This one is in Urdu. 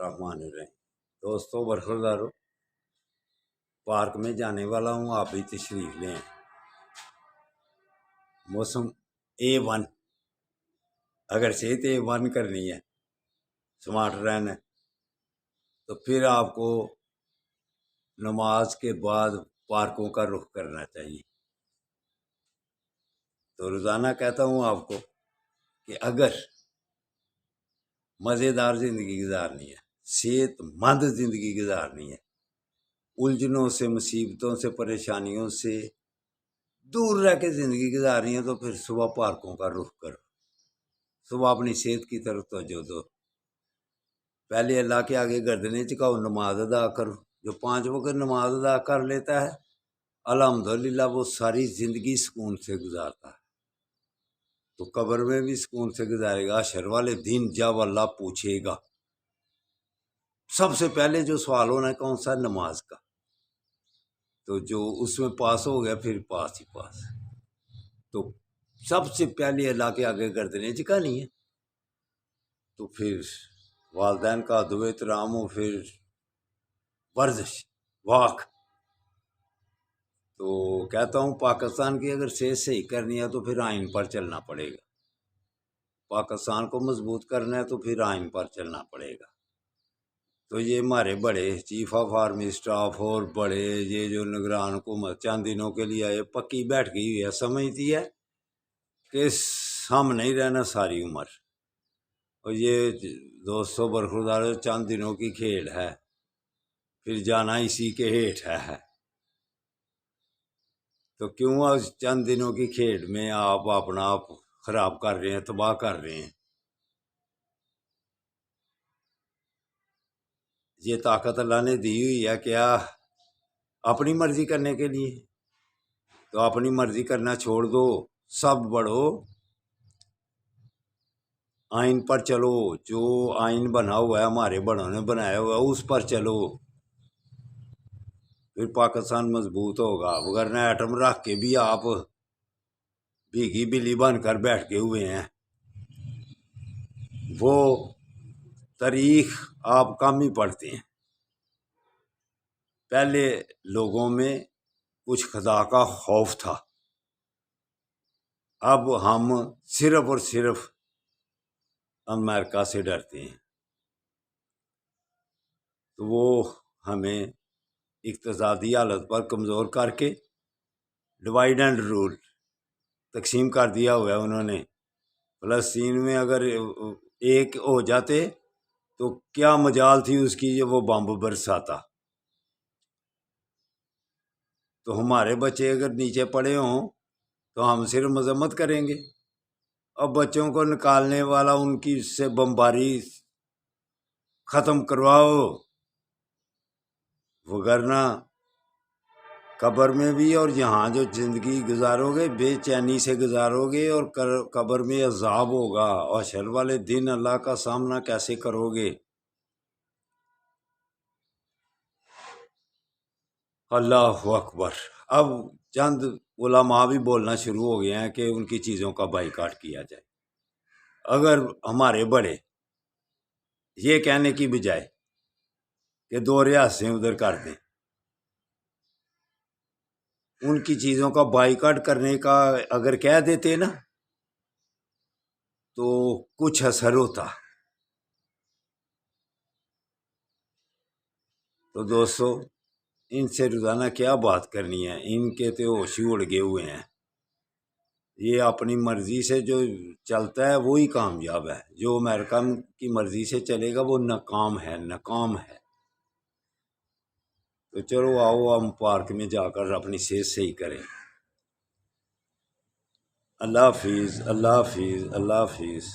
الرحمن الرحیم۔ دوستو برخوردارو، پارک میں جانے والا ہوں، آپ بھی تشریف لیں۔ موسم A1، اگر صحت A1 کرنی ہے، سمارٹ رہنا ہے، تو پھر آپ کو نماز کے بعد پارکوں کا رخ کرنا چاہیے۔ تو روزانہ کہتا ہوں آپ کو کہ اگر مزیدار زندگی گزارنی ہے، صحت مند زندگی گزارنی ہے، الجھنوں سے، مصیبتوں سے، پریشانیوں سے دور رہ کے زندگی گزارنی ہے، تو پھر صبح پارکوں کا رخ کرو، صبح اپنی صحت کی طرف توجہ دو، پہلے اللہ کے آگے گردنیں جھکاؤ، نماز ادا کرو۔ جو 5 وقت نماز ادا کر لیتا ہے الحمدللہ وہ ساری زندگی سکون سے گزارتا ہے، تو قبر میں بھی سکون سے گزارے گا۔ حشر والے دن جب اللہ پوچھے گا، سب سے پہلے جو سوال ہونا ہے کون سا؟ نماز کا۔ تو جو اس میں پاس ہو گیا پھر پاس ہی پاس۔ تو سب سے پہلے اللہ کے آگے گردنیں جھکانی ہے، تو پھر والدین کا ادب و احترام ہو، پھر ورزش، واک۔ تو کہتا ہوں پاکستان کی اگر صحت صحیح کرنی ہے تو پھر آئین پر چلنا پڑے گا، پاکستان کو مضبوط کرنا ہے تو پھر آئین پر چلنا پڑے گا۔ تو یہ ہمارے بڑے چیف آف آرمی اسٹاف اور بڑے یہ جو نگران حکومت چند دنوں کے لیے آئے، پکی بیٹھ گئی ہوئی ہے، سمجھتی ہے کہ ہم نہیں رہنا ساری عمر، اور یہ دوستوں برخوردار چند دنوں کی کھیل ہے، پھر جانا اسی کے ہیٹ ہے۔ تو کیوں اس چند دنوں کی کھیل میں آپ اپنا آپ خراب کر رہے ہیں، تباہ کر رہے ہیں؟ یہ طاقت اللہ نے دی ہوئی ہے کیا اپنی مرضی کرنے کے لیے؟ تو اپنی مرضی کرنا چھوڑ دو، سب بڑھو، آئین پر چلو، جو آئین بنا ہوا ہے ہمارے بڑوں نے بنایا ہوا ہے اس پر چلو، پھر پاکستان مضبوط ہوگا۔ ورنہ ایٹم رکھ کے بھی آپ بھیگی بلی بن کر بیٹھ کے ہوئے ہیں، وہ تاریخ آپ کم ہی پڑھتے ہیں۔ پہلے لوگوں میں کچھ خدا کا خوف تھا، اب ہم صرف اور صرف امریکہ سے ڈرتے ہیں، تو وہ ہمیں اقتصادی حالت پر کمزور کر کے ڈیوائڈ اینڈ رول تقسیم کر دیا ہوا ہے انہوں نے۔ فلسطین میں اگر ایک ہو جاتے تو کیا مجال تھی اس کی وہ بمب برساتا، تو ہمارے بچے اگر نیچے پڑے ہوں تو ہم صرف مذمت کریں گے، اور بچوں کو نکالنے والا ان کی سے بمباری ختم کرواؤ، وگرنہ قبر میں بھی اور یہاں جو زندگی گزارو گے بے چینی سے گزارو گے، اور قبر میں عذاب ہوگا، اور حشر والے دن اللہ کا سامنا کیسے کرو گے؟ اللہ اکبر۔ اب چند علماء بھی بولنا شروع ہو گئے ہیں کہ ان کی چیزوں کا بائیکاٹ کیا جائے۔ اگر ہمارے بڑے یہ کہنے کی بجائے کہ 2 ریاستیں ادھر کر دیں، ان کی چیزوں کا بائیکاٹ کرنے کا اگر کہہ دیتے نا تو کچھ اثر ہوتا۔ تو دوستو ان سے روزانہ کیا بات کرنی ہے، ان کے تو ہوش ہی اڑ گئے ہوئے ہیں۔ یہ اپنی مرضی سے جو چلتا ہے وہی کامیاب ہے، جو امریکہ کی مرضی سے چلے گا وہ ناکام ہے، ناکام ہے۔ تو چلو آؤ ہم پارک میں جا کر اپنی صحت صحیح کریں۔ اللہ حافظ، اللہ حافظ، اللہ حافظ۔